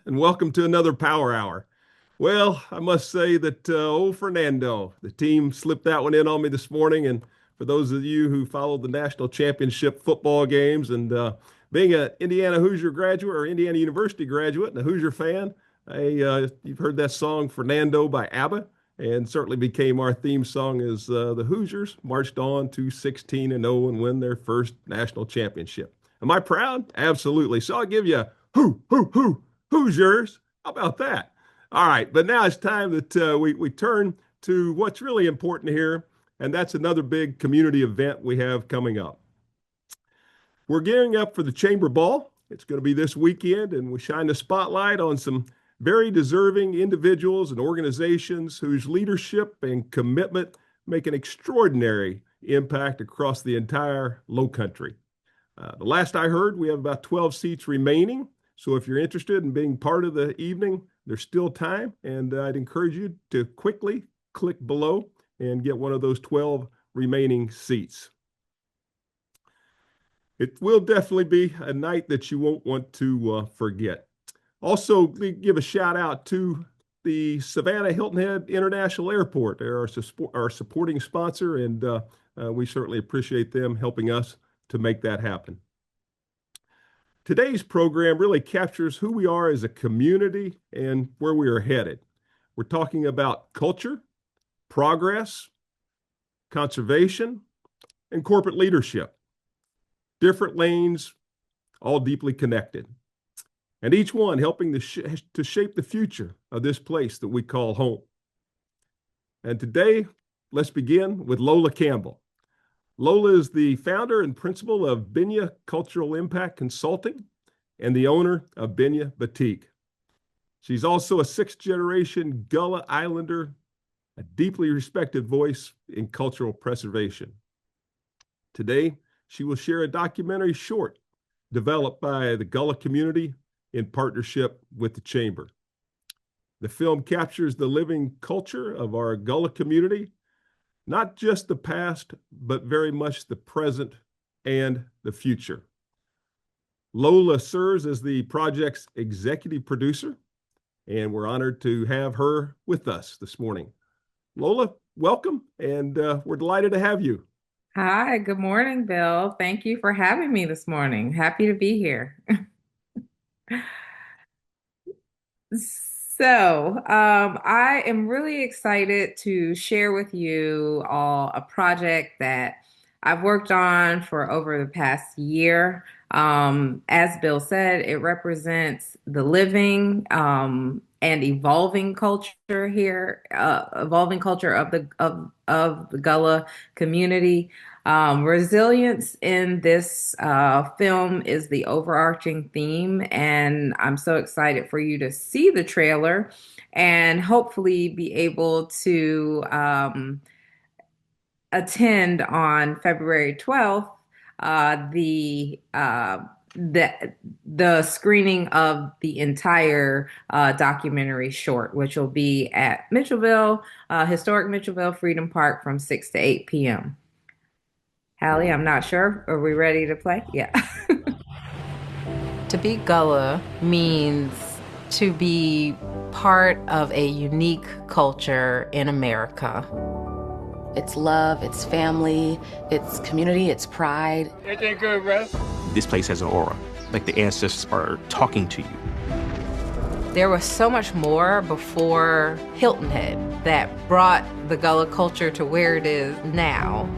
and welcome to another Power Hour. Well, I must say that old Fernando, the team slipped that one in on me this morning. And for those of you who followed the national championship football games and being an Indiana Hoosier graduate or Indiana University graduate and a Hoosier fan, you've heard that song Fernando by ABBA, and certainly became our theme song as the Hoosiers marched on to 16-0 and win their first national championship. Am I proud? Absolutely. So I'll give you a who's yours? How about that? All right, but now it's time that we turn to what's really important here, and that's another big community event we have coming up. We're gearing up for the Chamber Ball. It's going to be this weekend, and we shine the spotlight on some very deserving individuals and organizations whose leadership and commitment make an extraordinary impact across the entire Low Country. The last I heard, we have about 12 seats remaining. So if you're interested in being part of the evening, there's still time. And I'd encourage you to quickly click below and get one of those 12 remaining seats. It will definitely be a night that you won't want to forget. Also, give a shout out to the Savannah Hilton Head International Airport. They're our supporting sponsor, and we certainly appreciate them helping us to make that happen. Today's program really captures who we are as a community and where we are headed. We're talking about culture, progress, conservation, and corporate leadership. Different lanes, all deeply connected, and each one helping to shape the future of this place that we call home. And today, let's begin with Lola Campbell. Lola is the founder and principal of Binya Cultural Impact Consulting and the owner of Binya Batik. She's also a sixth-generation Gullah Islander, a deeply respected voice in cultural preservation. Today, she will share a documentary short developed by the Gullah community in partnership with the Chamber. The film captures the living culture of our Gullah community, not just the past, but very much the present and the future. Lola serves as the project's executive producer, and we're honored to have her with us this morning. Lola, welcome, and we're delighted to have you. Hi, good morning, Bill. Thank you for having me this morning. Happy to be here. I am really excited to share with you all a project that I've worked on for over the past year. As Bill said, it represents the living and evolving culture here, evolving culture of the Gullah community. Resilience in this film is the overarching theme, and I'm so excited for you to see the trailer and hopefully be able to attend on February 12th the screening of the entire documentary short, which will be at Mitchellville, historic Mitchellville Freedom Park from 6 to 8 p.m. Hallie, I'm not sure. Are we ready to play? Yeah. To be Gullah means to be part of a unique culture in America. It's love, it's family, it's community, it's pride. Everything good, bro? This place has an aura, like the ancestors are talking to you. There was so much more before Hilton Head that brought the Gullah culture to where it is now.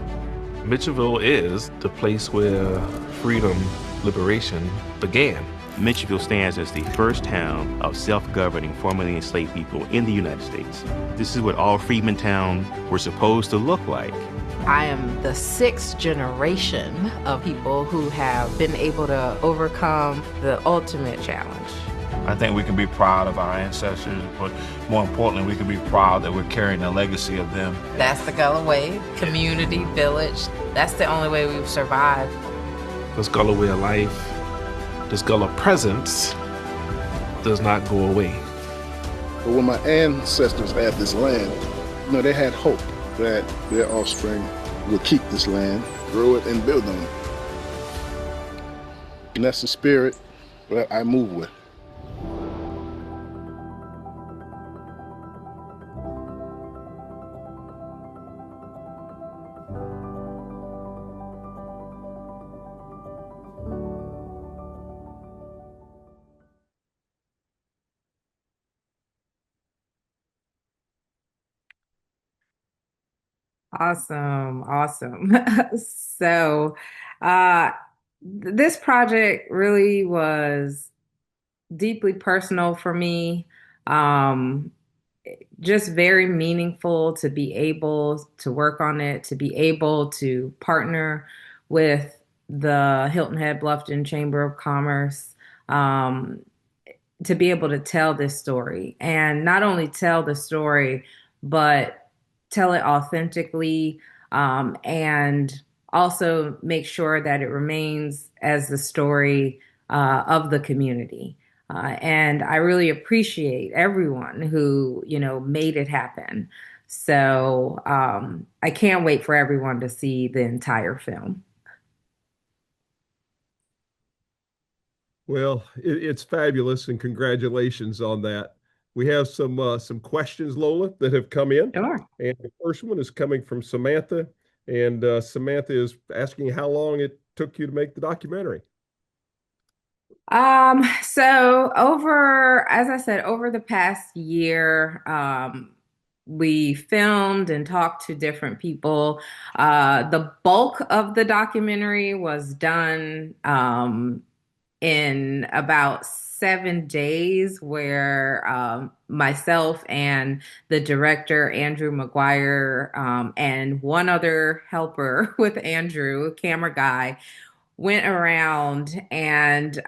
Mitchellville is the place where freedom, liberation began. Mitchellville stands as the first town of self-governing formerly enslaved people in the United States. This is what all freedmen towns were supposed to look like. I am the sixth generation of people who have been able to overcome the ultimate challenge. I think we can be proud of our ancestors, but more importantly, we can be proud that we're carrying the legacy of them. That's the Gullah way, community, village. That's the only way we've survived. This Gullah way of life, this Gullah presence does not go away. But when my ancestors had this land, they had hope that their offspring would keep this land, grow it, and build on it. And that's the spirit that I move with. Awesome, awesome. So, uh, this project really was deeply personal for me. Um, just very meaningful to be able to work on it, to be able to partner with the Hilton Head Bluffton Chamber of Commerce, um, to be able to tell this story and not only tell the story, but tell it authentically, and also make sure that it remains as the story of the community. And I really appreciate everyone who, made it happen. So I can't wait for everyone to see the entire film. Well, it's fabulous, and congratulations on that. We have some questions, Lola, that have come in, Sure. and the first one is coming from Samantha, and Samantha is asking how long it took you to make the documentary. So as I said, over the past year, we filmed and talked to different people. The bulk of the documentary was done, in about 7 days, where myself and the director, Andrew McGuire, and one other helper with Andrew, camera guy, went around and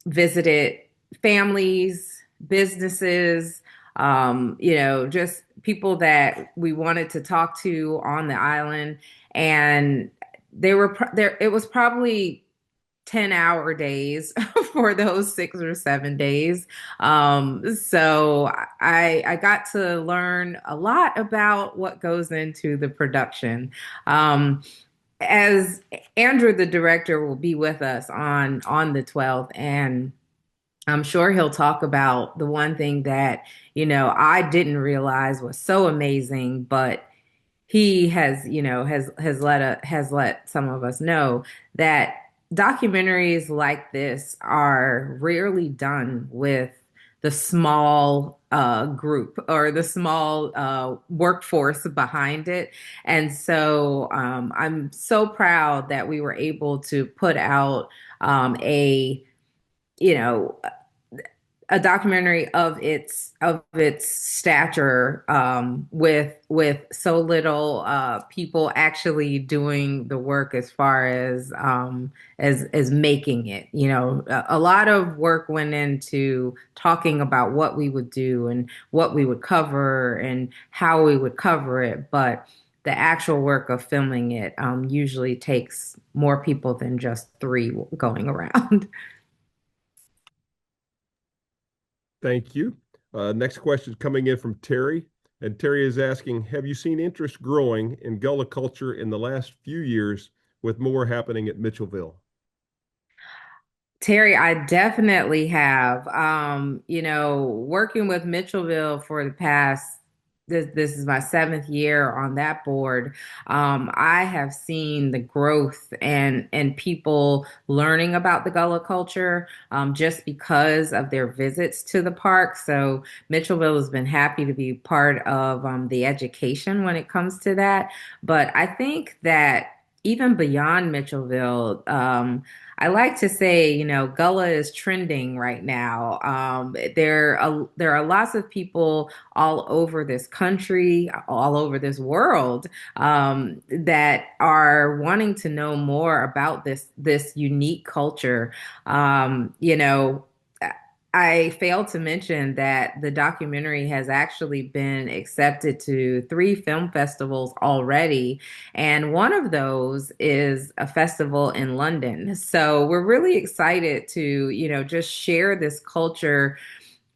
visited families, businesses, just people that we wanted to talk to on the island. And they were there. It was probably 10-hour days for those 6 or 7 days. So I got to learn a lot about what goes into the production. As Andrew, the director, will be with us on the 12th, and I'm sure he'll talk about the one thing that, I didn't realize was so amazing, but he has, has let some of us know that documentaries like this are rarely done with the small group or the small workforce behind it. And so I'm so proud that we were able to put out a, you know, a documentary of its stature, with so little people actually doing the work as far as making it. A lot of work went into talking about what we would do and what we would cover and how we would cover it, but the actual work of filming it usually takes more people than just three going around. Thank you. Next question is coming in from Terry, and Terry is asking, have you seen interest growing in Gullah culture in the last few years with more happening at Mitchellville? Terry, I definitely have. Working with Mitchellville for the past, this is my 7th year on that board. I have seen the growth and people learning about the Gullah culture, just because of their visits to the park. So Mitchellville has been happy to be part of the education when it comes to that. But I think that even beyond Mitchellville, I like to say, Gullah is trending right now. There are lots of people all over this country, all over this world, that are wanting to know more about this unique culture. I failed to mention that the documentary has actually been accepted to 3 film festivals already, and one of those is a festival in London. So we're really excited to, just share this culture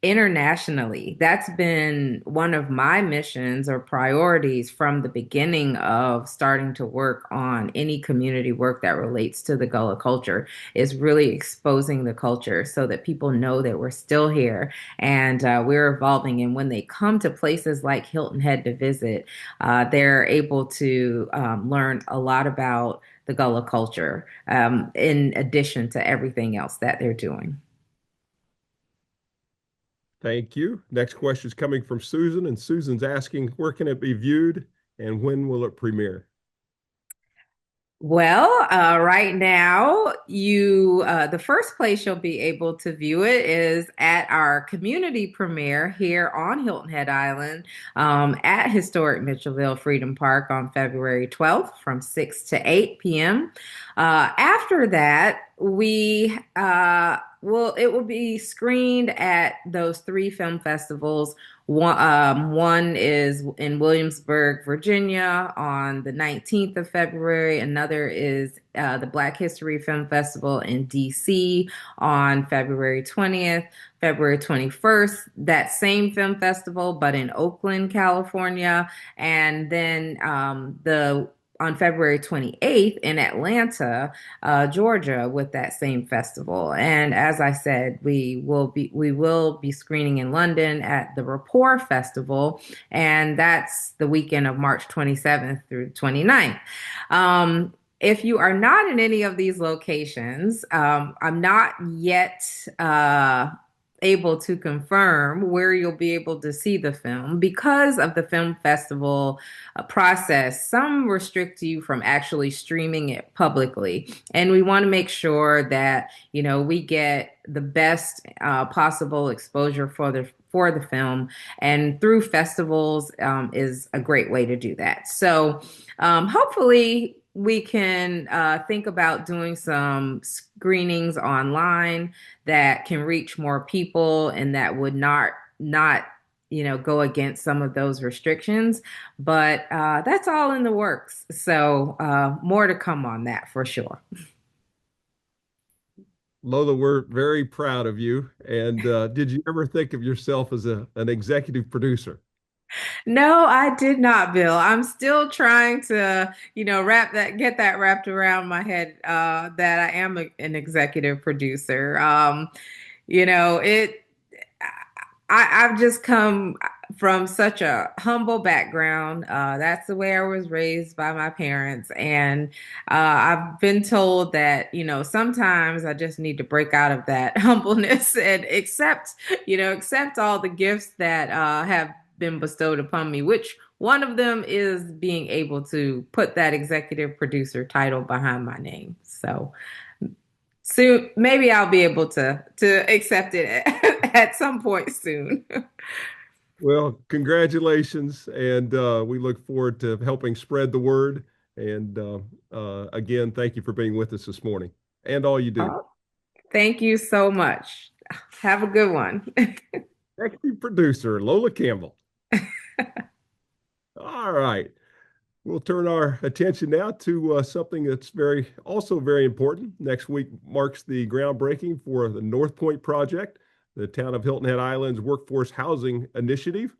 internationally. That's been one of my missions or priorities from the beginning of starting to work on any community work that relates to the Gullah culture, is really exposing the culture so that people know that we're still here and we're evolving. And when they come to places like Hilton Head to visit, they're able to learn a lot about the Gullah culture, in addition to everything else that they're doing. Thank you. Next question is coming from Susan, and Susan's asking, where can it be viewed and when will it premiere? Well, right now, the first place you'll be able to view it is at our community premiere here on Hilton Head Island, at historic Mitchellville Freedom Park on February 12th from 6 to 8 p.m. After that, it will be screened at those three film festivals. One is in Williamsburg, Virginia on the 19th of February. Another is the Black History Film Festival in DC on February 20th. February 21st, that same film festival, but in Oakland, California. And then the on February 28th in Atlanta, Georgia, with that same festival. And as I said, we will be screening in London at the Rapport Festival, and that's the weekend of March 27th through 29th. If you are not in any of these locations, I'm not yet able to confirm where you'll be able to see the film because of the film festival process. Some restrict you from actually streaming it publicly, and we want to make sure that we get the best possible exposure for the film, and through festivals is a great way to do that. So hopefully we can think about doing some screenings online that can reach more people and that would not go against some of those restrictions. But that's all in the works. So more to come on that for sure. Lola, we're very proud of you. And did you ever think of yourself as an executive producer? No, I did not, Bill. I'm still trying to, get that wrapped around my head, that I am an executive producer. It, I've just come from such a humble background. That's the way I was raised by my parents. And I've been told that, sometimes I just need to break out of that humbleness and accept all the gifts that have been bestowed upon me, which one of them is being able to put that executive producer title behind my name. So soon, maybe I'll be able to accept it at some point soon. Well, congratulations. And we look forward to helping spread the word. And again, thank you for being with us this morning and all you do. Thank you so much. Have a good one. Executive producer, Lola Campbell. All right. We'll turn our attention now to something that's also very important. Next week marks the groundbreaking for the North Point project, the town of Hilton Head Island's workforce housing initiative.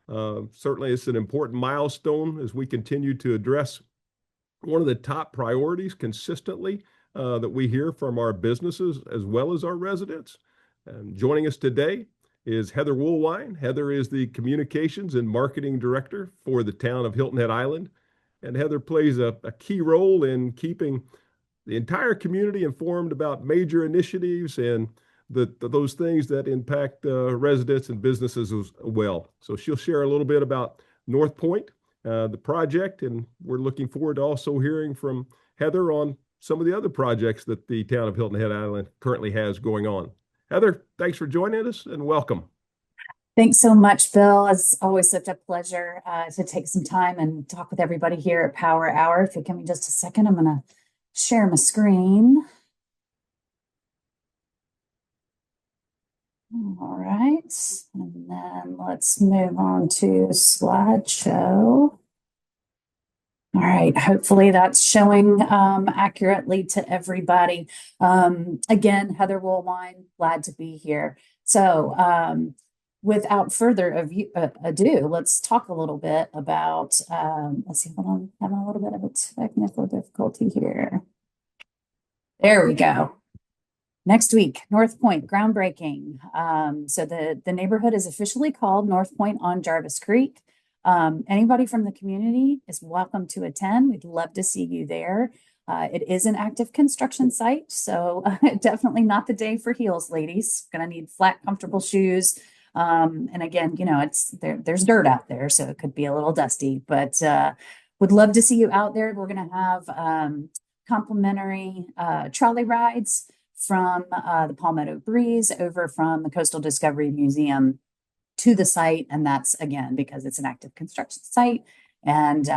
Certainly, it's an important milestone as we continue to address one of the top priorities consistently that we hear from our businesses as well as our residents. Joining us today is Heather Woolwine. Heather is the Communications and Marketing Director for the town of Hilton Head Island. And Heather plays a key role in keeping the entire community informed about major initiatives and those things that impact residents and businesses as well. So she'll share a little bit about North Point, the project, and we're looking forward to also hearing from Heather on some of the other projects that the town of Hilton Head Island currently has going on. Heather, thanks for joining us and welcome. Thanks so much, Bill. It's always such a pleasure to take some time and talk with everybody here at Power Hour. If you give me just a second, I'm going to share my screen. All right, and then let's move on to slideshow. All right, hopefully that's showing accurately to everybody. Again, Heather Woolwine, glad to be here. So without further ado, let's talk a little bit about, let's see, hold on, having a little bit of a technical difficulty here. There we go. Next week, North Point, groundbreaking. So the neighborhood is officially called North Point on Jarvis Creek. Anybody from the community is welcome to attend. We'd love to see you there. It is an active construction site, so definitely not the day for heels, ladies. Gonna need flat, comfortable shoes. And again, there's dirt out there, so it could be a little dusty, but would love to see you out there. We're going to have complimentary trolley rides from the Palmetto Breeze over from the Coastal Discovery Museum to the site. And that's, again, because it's an active construction site and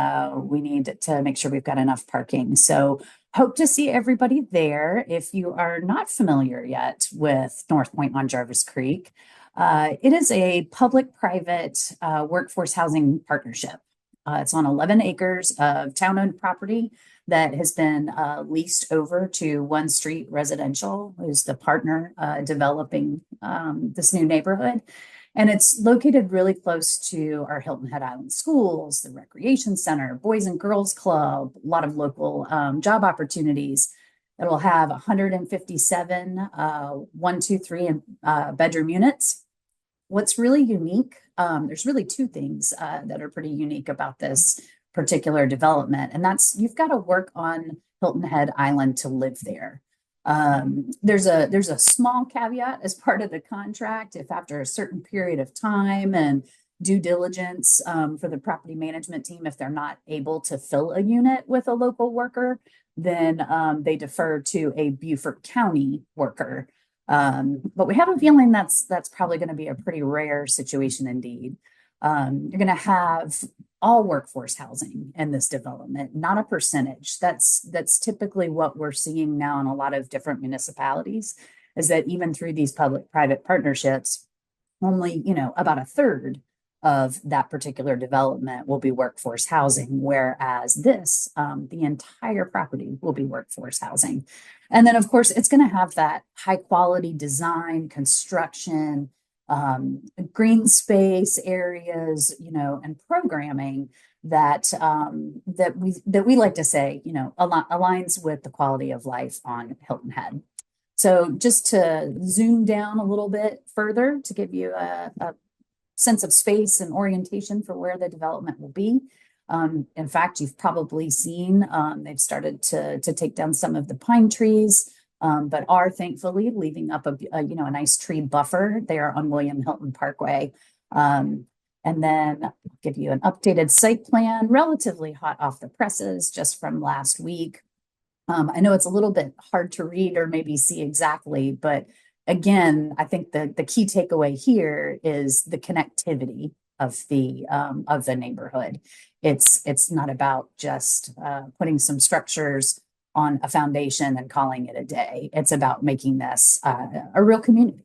we need to make sure we've got enough parking. So hope to see everybody there. If you are not familiar yet with North Point on Jarvis Creek, it is a public-private workforce housing partnership. It's on 11 acres of town-owned property that has been leased over to One Street Residential, who's the partner developing this new neighborhood. And it's located really close to our Hilton Head Island schools, the recreation center, Boys and Girls Club, a lot of local job opportunities. It'll have 157 1, 2, 3 bedroom units. What's really unique, there's really two things that are pretty unique about this particular development, and that's you've got to work on Hilton Head Island to live there. There's a small caveat as part of the contract. If after a certain period of time and due diligence for the property management team, if they're not able to fill a unit with a local worker, then they defer to a Beaufort County worker. But we have a feeling that's probably going to be a pretty rare situation indeed. You're going to have all workforce housing in this development, not a percentage. That's typically what we're seeing now in a lot of different municipalities, is that even through these public-private partnerships, only, about a third of that particular development will be workforce housing, whereas this, the entire property will be workforce housing. And then, of course, it's going to have that high quality design, construction, green space areas, and programming that we like to say, aligns with the quality of life on Hilton Head. So just to zoom down a little bit further to give you a sense of space and orientation for where the development will be. In fact, you've probably seen they've started to take down some of the pine trees, but are thankfully leaving up a nice tree buffer there on William Hilton Parkway. And then I'll give you an updated site plan, relatively hot off the presses just from last week. I know it's a little bit hard to read or maybe see exactly, but again, I think the key takeaway here is the connectivity of the neighborhood. It's not about just putting some structures on a foundation and calling it a day. It's about making this a real community.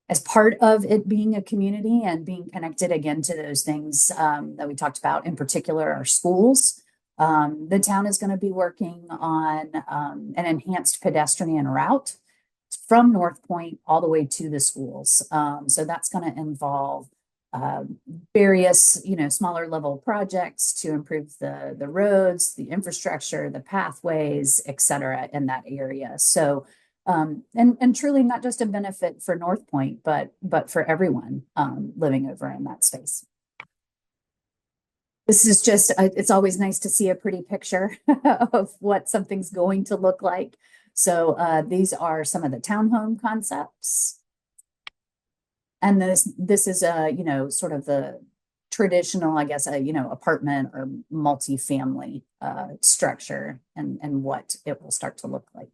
As part of it being a community and being connected again to those things that we talked about, in particular our schools, the town is going to be working on an enhanced pedestrian route from North Point all the way to the schools. So that's going to involve various, smaller level projects to improve the roads, the infrastructure, the pathways, et cetera, in that area. So, and truly not just a benefit for North Point, but for everyone living over in that space. This is just, it's always nice to see a pretty picture of what something's going to look like. So these are some of the townhome concepts. And this is sort of the traditional, I guess, apartment or multifamily structure and what it will start to look like.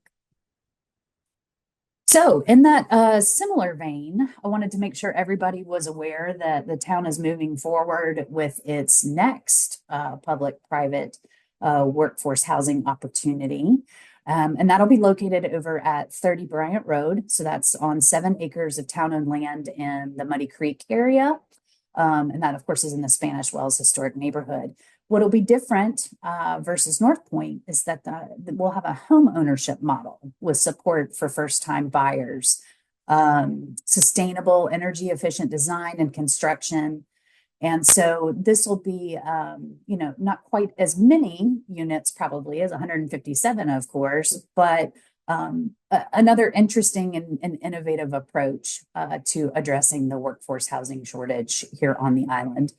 So in that similar vein, I wanted to make sure everybody was aware that the town is moving forward with its next public-private workforce housing opportunity. And that'll be located over at 30 Bryant Road. So that's on 7 acres of town-owned land in the Muddy Creek area. And that, of course, is in the Spanish Wells historic neighborhood. What'll be different versus North Point is that we'll have a home ownership model with support for first-time buyers, sustainable, energy-efficient design and construction. And so this will be, not quite as many units probably as 157, of course, but another interesting and innovative approach to addressing the workforce housing shortage here on the island.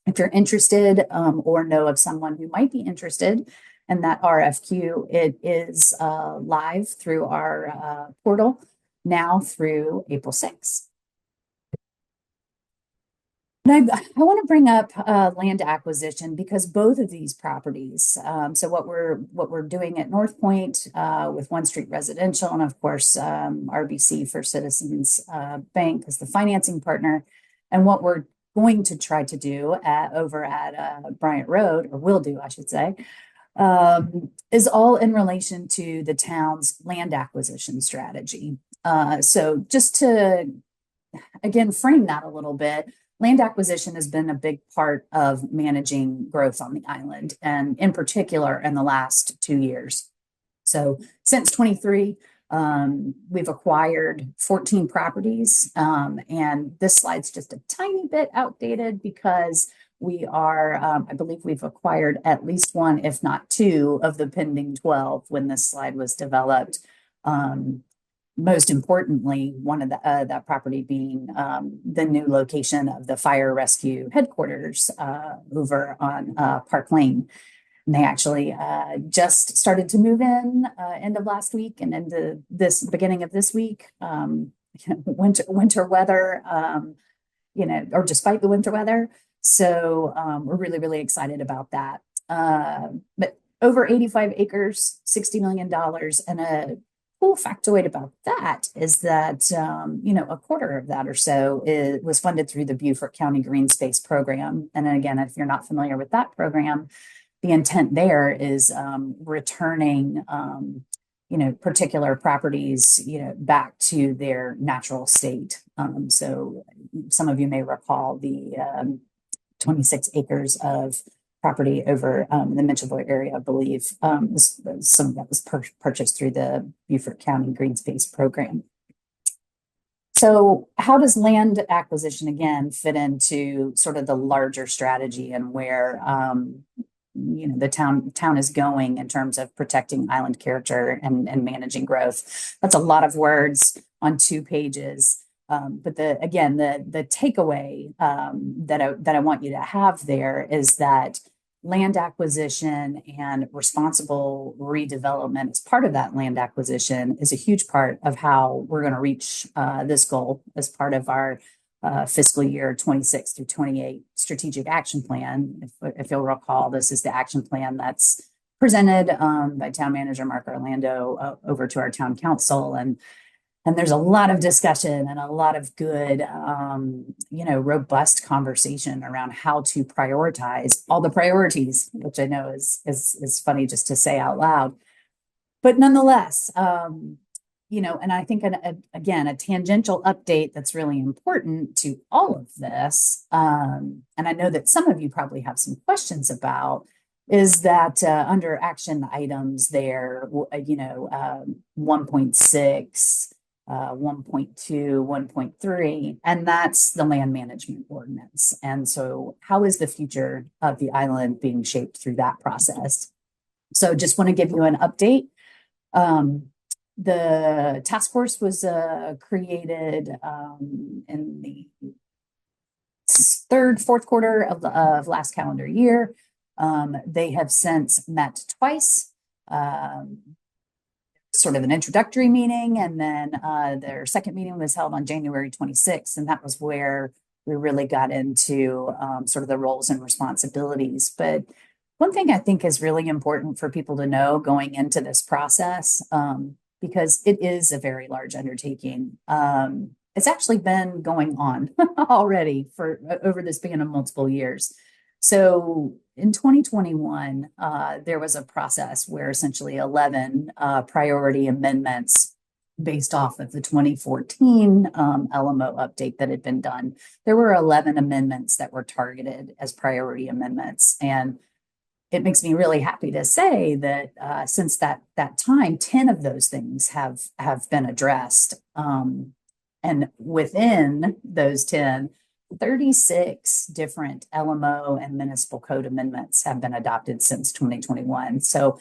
If you're interested or know of someone who might be interested in that RFQ, it is live through our portal now through April 6th. And I want to bring up land acquisition because both of these properties. So what we're doing at North Point with One Street Residential, and of course RBC for Citizens Bank as the financing partner, and what we're going to try to do over at Bryant Road, or will do, I should say, is all in relation to the town's land acquisition strategy. So just to again frame that a little bit. Land acquisition has been a big part of managing growth on the island, and in particular in the last 2 years. So since 23, we've acquired 14 properties, and this slide's just a tiny bit outdated because we are, I believe we've acquired at least one, if not two, of the pending 12 when this slide was developed. Most importantly, one of that property being the new location of the fire rescue headquarters over on Park Lane. And they actually just started to move in end of last week and into this beginning of this week. Winter weather, or despite the winter weather. So we're really, really excited about that. But over 85 acres, $60 million, and a cool factoid about that is that, a quarter of that or so was funded through the Beaufort County Green Space Program. And then again, if you're not familiar with that program, the intent there is returning, particular properties, back to their natural state. So some of you may recall the 26 acres of property over the Mitchellville area, I believe. Some of that was purchased through the Beaufort County Green Space Program. So how does land acquisition, again, fit into sort of the larger strategy and where, the town is going in terms of protecting island character and managing growth? That's a lot of words on 2 pages. But the takeaway that I want you to have there is that land acquisition and responsible redevelopment as part of that land acquisition is a huge part of how we're going to reach this goal as part of our fiscal year 26 through 28 strategic action plan. If you'll recall, this is the action plan that's presented by town manager Mark Orlando over to our town council. And there's a lot of discussion and a lot of good, robust conversation around how to prioritize all the priorities, which I know is funny just to say out loud. But nonetheless, and I think, again, a tangential update that's really important to all of this, and I know that some of you probably have some questions about, is that under action items there, 1.6, 1.2, 1.3, and that's the land management ordinance. And so how is the future of the island being shaped through that process? So just want to give you an update. The task force was created in the fourth quarter of last calendar year. They have since met twice. Sort of an introductory meeting, and then their second meeting was held on January 26th, and that was where we really got into sort of the roles and responsibilities. But one thing I think is really important for people to know going into this process, because it is a very large undertaking. It's actually been going on already for over the span of multiple years. So in 2021, there was a process where essentially 11 priority amendments based off of the 2014 LMO update that had been done. There were 11 amendments that were targeted as priority amendments. And it makes me really happy to say that since that time, 10 of those things have been addressed. And within those 10, 36 different LMO and municipal code amendments have been adopted since 2021. So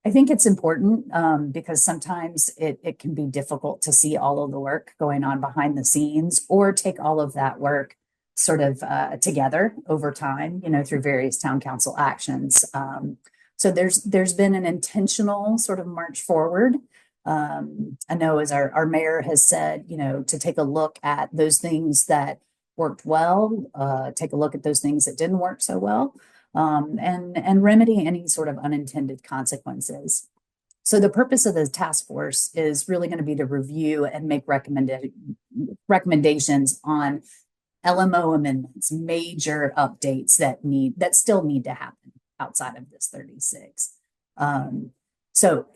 I think it's important because sometimes it can be difficult to see all of the work going on behind the scenes or take all of that work sort of together over time, through various town council actions. So there's been an intentional sort of march forward. I know as our mayor has said, to take a look at those things that worked well, take a look at those things that didn't work so well, and remedy any sort of unintended consequences. So the purpose of the task force is really going to be to review and make recommendations on LMO amendments, major updates that still need to happen outside of this 36. So,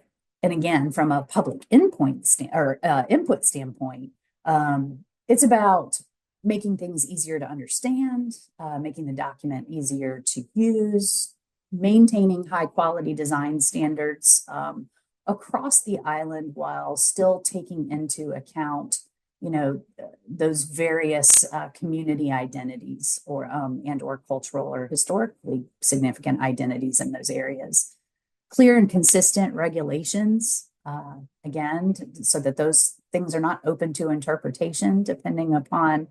and again, from a public input standpoint, it's about making things easier to understand, making the document easier to use, maintaining high quality design standards across the island while still taking into account, those various community identities or cultural or historically significant identities in those areas. Clear and consistent regulations, again, so that those things are not open to interpretation depending upon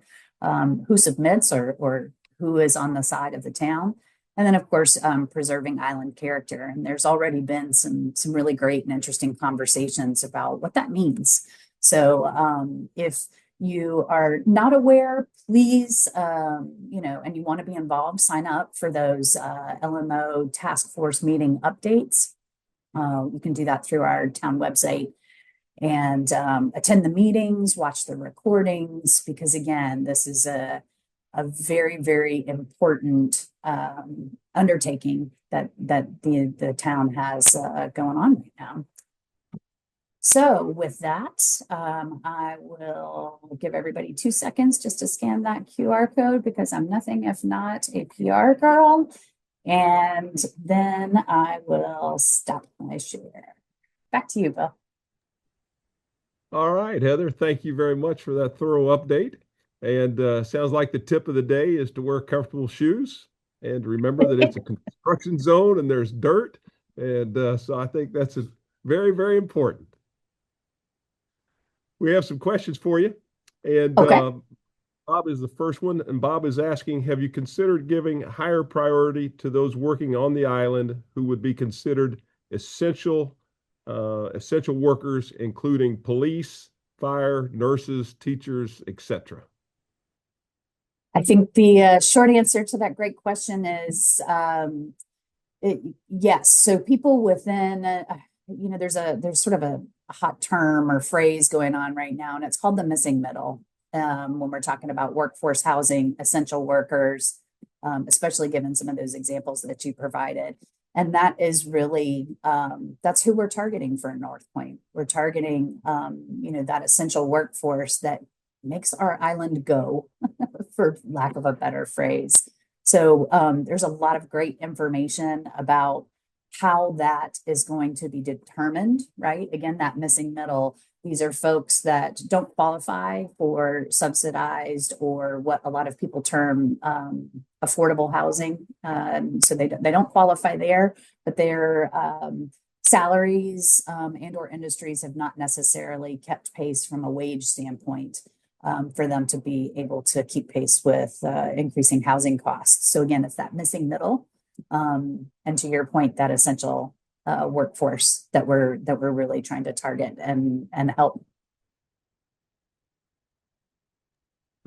who submits or who is on the side of the town. And then, of course, preserving island character. And there's already been some really great and interesting conversations about what that means. So if you are not aware, please, and you want to be involved, sign up for those LMO task force meeting updates. You can do that through our town website and attend the meetings, watch the recordings, because again, this is a very, very important undertaking that the town has going on right now. So with that, I will give everybody 2 seconds just to scan that QR code because I'm nothing if not a PR girl. And then I will stop my share. Back to you, Bill. All right, Heather, thank you very much for that thorough update. And sounds like the tip of the day is to wear comfortable shoes and remember that it's a construction zone and there's dirt. And so I think that's very, very important. We have some questions for you. And okay. Bob is the first one. And Bob is asking, have you considered giving higher priority to those working on the island who would be considered essential workers, including police, fire, nurses, teachers, etc.? I think the short answer to that great question is yes. So people within, there's sort of a hot term or phrase going on right now, and it's called the missing middle. When we're talking about workforce housing, essential workers, especially given some of those examples that you provided. And that is really, that's who we're targeting for North Point. We're targeting, that essential workforce that makes our island go, for lack of a better phrase. So there's a lot of great information about how that is going to be determined, right? Again, that missing middle. These are folks that don't qualify for subsidized or what a lot of people term affordable housing. So they don't qualify there, but their salaries and or industries have not necessarily kept pace from a wage standpoint for them to be able to keep pace with increasing housing costs. So again, it's that missing middle. And to your point, that essential workforce that we're really trying to target and help.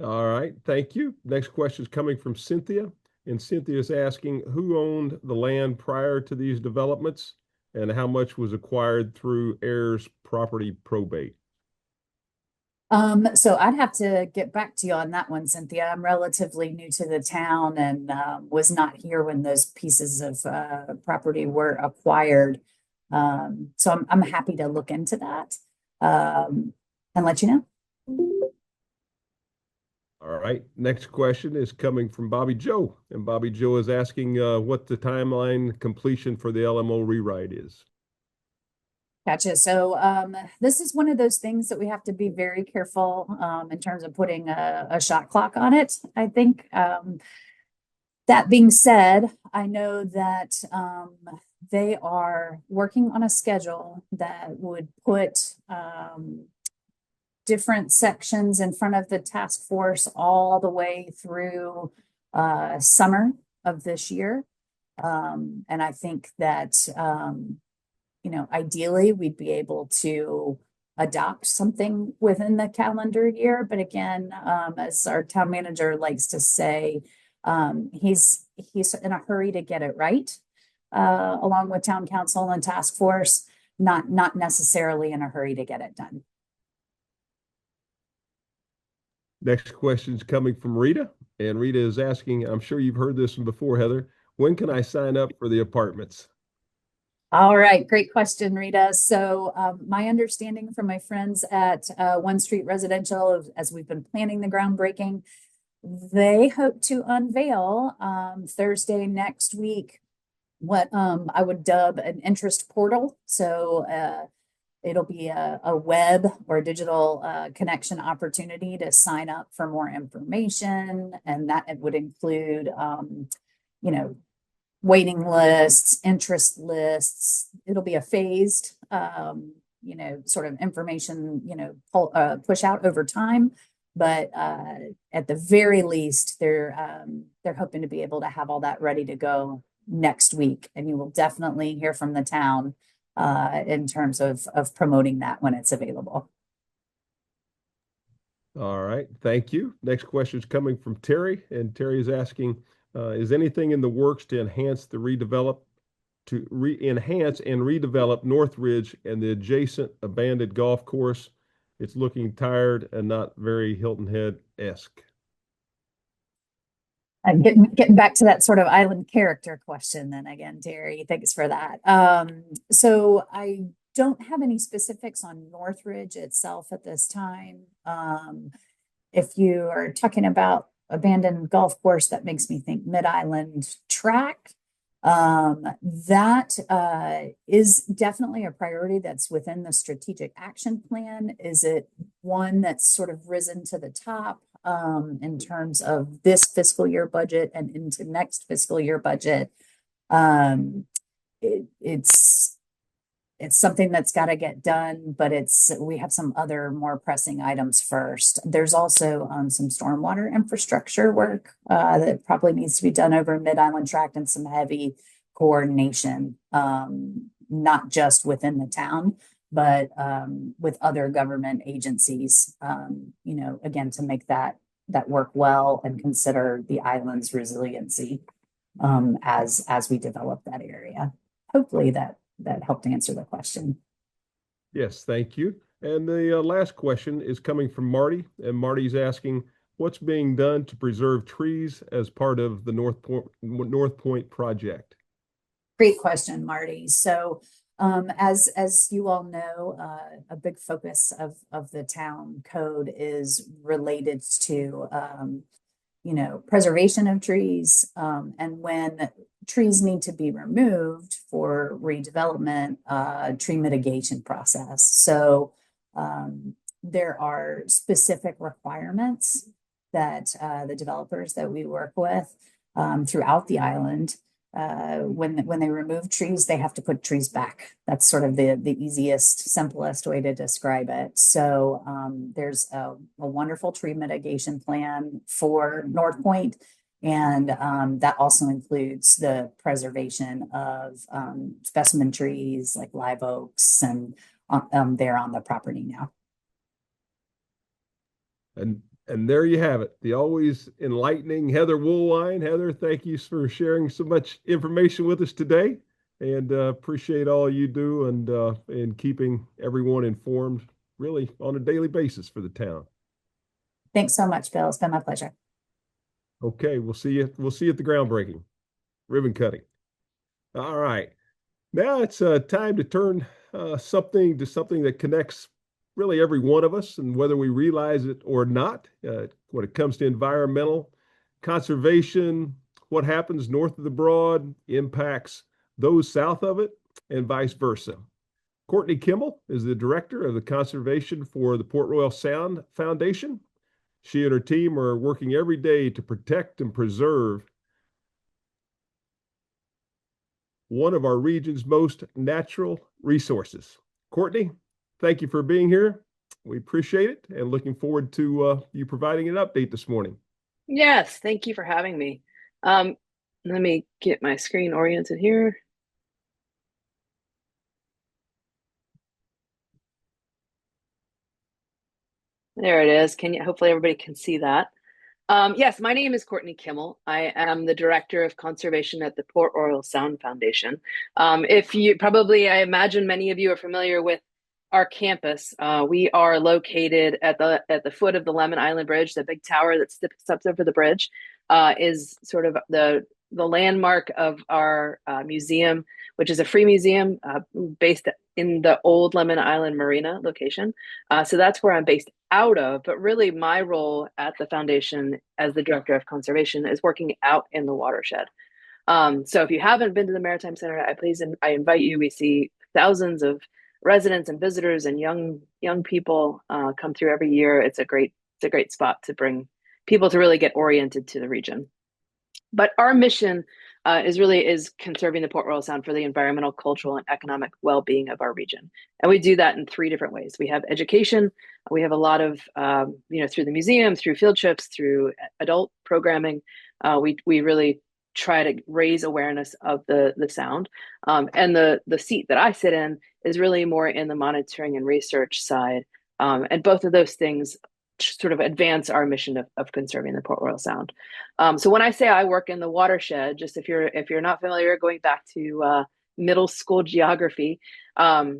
All right, thank you. Next question is coming from Cynthia. And Cynthia is asking who owned the land prior to these developments and how much was acquired through heirs property probate? So I'd have to get back to you on that one, Cynthia. I'm relatively new to the town and was not here when those pieces of property were acquired. So I'm happy to look into that and let you know. All right. Next question is coming from Bobby Joe. And Bobby Joe is asking what the timeline completion for the LMO rewrite is. Gotcha. So this is one of those things that we have to be very careful in terms of putting a shot clock on it, I think. That being said, I know that they are working on a schedule that would put different sections in front of the task force all the way through summer of this year. And I think that ideally we'd be able to adopt something within the calendar year. But again, as our town manager likes to say, he's in a hurry to get it right, along with town council and task force, not necessarily in a hurry to get it done. Next question is coming from Rita, and Rita is asking, I'm sure you've heard this one before, Heather, when can I sign up for the apartments? All right, great question, Rita. So my understanding from my friends at One Street Residential, as we've been planning the groundbreaking, they hope to unveil Thursday next week what I would dub an interest portal. So it'll be a web or digital connection opportunity to sign up for more information, and that it would include, you know, waiting lists, interest lists. It'll be a phased, you know, sort of information, you know, push out over time. But at the very least, they're hoping to be able to have all that ready to go next week, and you will definitely hear from the town in terms of promoting that when it's available. All right, thank you. Next question is coming from Terry, and Terry is asking, is anything in the works to enhance and redevelop Northridge and the adjacent abandoned golf course? It's looking tired and not very Hilton Head-esque. Getting back to that sort of island character question then again, Terry, thanks for that. So I don't have any specifics on Northridge itself at this time. If you are talking about abandoned golf course, that makes me think Mid-Island Track. That is definitely a priority that's within the strategic action plan. Is it one that's sort of risen to the top in terms of this fiscal year budget and into next fiscal year budget? It's something that's got to get done, but we have some other more pressing items first. There's also some stormwater infrastructure work that probably needs to be done over Mid-Island Tract, and some heavy coordination, not just within the town, but with other government agencies, you know, again, to make that work well and consider the island's resiliency as we develop that area. Hopefully that helped answer the question. Yes, thank you. And the last question is coming from Marty, and Marty's asking, what's being done to preserve trees as part of the North Point project? Great question, Marty. So as you all know, a big focus of the town code is related to you know, preservation of trees, and when trees need to be removed for redevelopment, tree mitigation process. So there are specific requirements that the developers that we work with throughout the island, when they remove trees, they have to put trees back. That's sort of the easiest, simplest way to describe it. So there's a wonderful tree mitigation plan for North Point, and that also includes the preservation of specimen trees like live oaks, and they're on the property now. And there you have it, the always enlightening Heather Woolwine. Heather, thank you for sharing so much information with us today, and appreciate all you do and keeping everyone informed really on a daily basis for the town. Thanks so much, Bill. It's been my pleasure. Okay, we'll see you at the groundbreaking, ribbon cutting. All right, now it's time to turn something that connects really every one of us, and whether we realize it or not, when it comes to environmental conservation, what happens north of the Broad impacts those south of it, and vice versa. Courtney Kimmel is the director of the conservation for the Port Royal Sound Foundation. She and her team are working every day to protect and preserve one of our region's most natural resources. Courtney, thank you for being here. We appreciate it, and looking forward to you providing an update this morning. Yes, thank you for having me. Let me get my screen oriented here. There it is. Hopefully everybody can see that. Yes, my name is Courtney Kimmel. I am the Director of Conservation at the Port Royal Sound Foundation. If you probably, I imagine many of you are familiar with our campus. We are located at the foot of the Lemon Island Bridge. The big tower that steps over the bridge is sort of the landmark of our museum, which is a free museum based in the old Lemon Island Marina location. So that's where I'm based out of, but really my role at the foundation as the Director of Conservation is working out in the watershed. So if you haven't been to the Maritime Center, I invite you. We see thousands of residents and visitors and young people come through every year. It's a great spot to bring people to really get oriented to the region. But our mission is conserving the Port Royal Sound for the environmental, cultural, and economic well-being of our region. And we do that in 3 different ways. We have education. We have a lot of, through the museum, through field trips, through adult programming. We really try to raise awareness of the sound. And the seat that I sit in is really more in the monitoring and research side. And both of those things sort of advance our mission of conserving the Port Royal Sound. So when I say I work in the watershed, just if you're not familiar, going back to middle school geography, a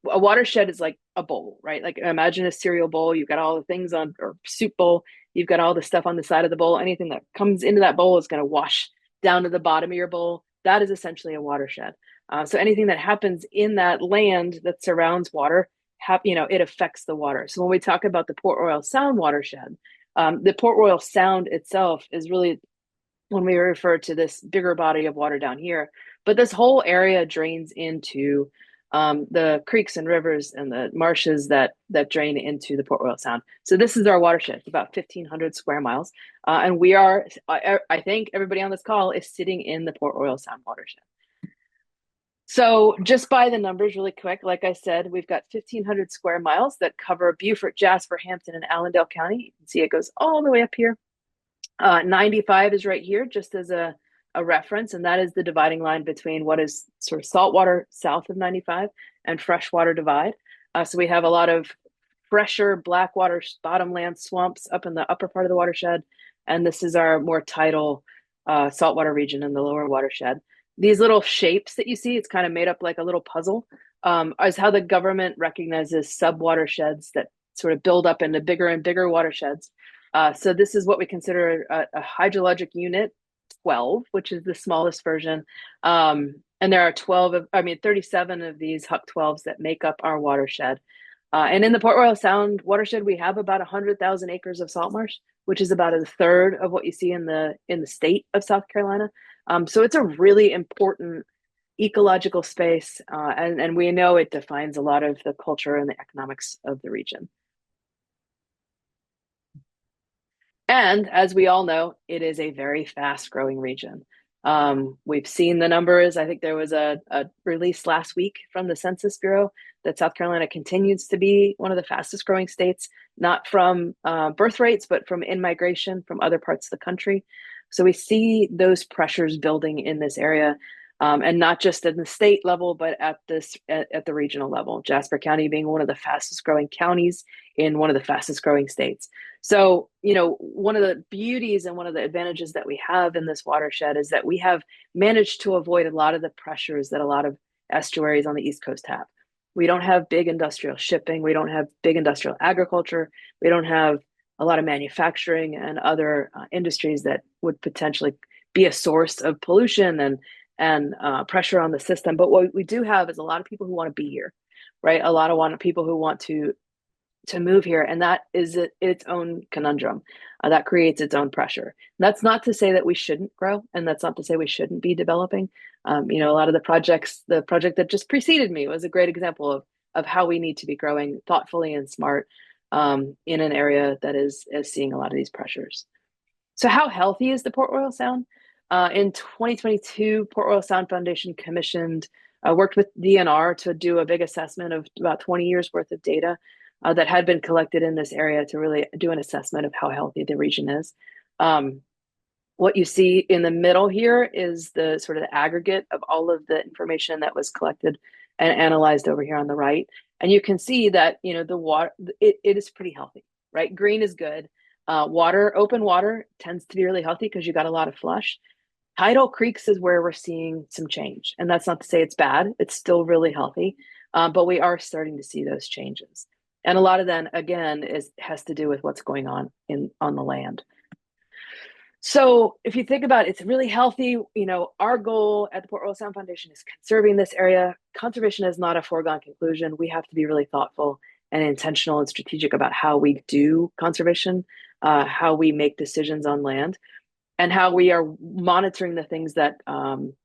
watershed is like a bowl, right? Like imagine a cereal bowl. You've got all the things on, or soup bowl. You've got all the stuff on the side of the bowl. Anything that comes into that bowl is going to wash down to the bottom of your bowl. That is essentially a watershed. So anything that happens in that land that surrounds water, it affects the water. So when we talk about the Port Royal Sound watershed, the Port Royal Sound itself is really when we refer to this bigger body of water down here. But this whole area drains into the creeks and rivers and the marshes that drain into the Port Royal Sound. So this is our watershed. It's about 1,500 square miles. And we are, I think everybody on this call is sitting in the Port Royal Sound watershed. So just by the numbers really quick, like I said, we've got 1,500 square miles that cover Beaufort, Jasper, Hampton, and Allendale County. You can see it goes all the way up here. 95 is right here, just as a reference, and that is the dividing line between what is sort of saltwater south of 95 and freshwater divide. So we have a lot of fresher blackwater bottomland swamps up in the upper part of the watershed, and this is our more tidal saltwater region in the lower watershed. These little shapes that you see, it's kind of made up like a little puzzle, is how the government recognizes sub-watersheds that sort of build up into bigger and bigger watersheds. So this is what we consider a hydrologic unit 12, which is the smallest version. And there are 37 of these Huck 12s that make up our watershed. And in the Port Royal Sound watershed, we have about 100,000 acres of salt marsh, which is about a third of what you see in the state of South Carolina. So it's a really important ecological space, and we know it defines a lot of the culture and the economics of the region. And as we all know, it is a very fast-growing region. We've seen the numbers. I think there was a release last week from the Census Bureau that South Carolina continues to be one of the fastest growing states, not from birth rates, but from in-migration from other parts of the country. So we see those pressures building in this area, and not just at the state level, but at the regional level. Jasper County being one of the fastest growing counties in one of the fastest growing states. So, one of the beauties and one of the advantages that we have in this watershed is that we have managed to avoid a lot of the pressures that a lot of estuaries on the East Coast have. We don't have big industrial shipping. We don't have big industrial agriculture. We don't have a lot of manufacturing and other industries that would potentially be a source of pollution and pressure on the system. But what we do have is a lot of people who want to be here, right? A lot of people who want to move here, and that is its own conundrum. That creates its own pressure. That's not to say that we shouldn't grow, and that's not to say we shouldn't be developing. A lot of the project that just preceded me was a great example of how we need to be growing thoughtfully and smart in an area that is seeing a lot of these pressures. So how healthy is the Port Royal Sound? In 2022, Port Royal Sound Foundation worked with DNR to do a big assessment of about 20 years worth of data that had been collected in this area to really do an assessment of how healthy the region is. What you see in the middle here is the sort of the aggregate of all of the information that was collected and analyzed over here on the right. And you can see that, the water, it is pretty healthy. right? Green is good. Open water tends to be really healthy because you got a lot of flush. Tidal creeks is where we're seeing some change. And that's not to say it's bad. It's still really healthy. But we are starting to see those changes. And a lot of that, again, has to do with what's going on on the land. So if you think about it, it's really healthy. Our goal at the Port Royal Sound Foundation is conserving this area. Conservation is not a foregone conclusion. We have to be really thoughtful and intentional and strategic about how we do conservation, how we make decisions on land, and how we are monitoring the things that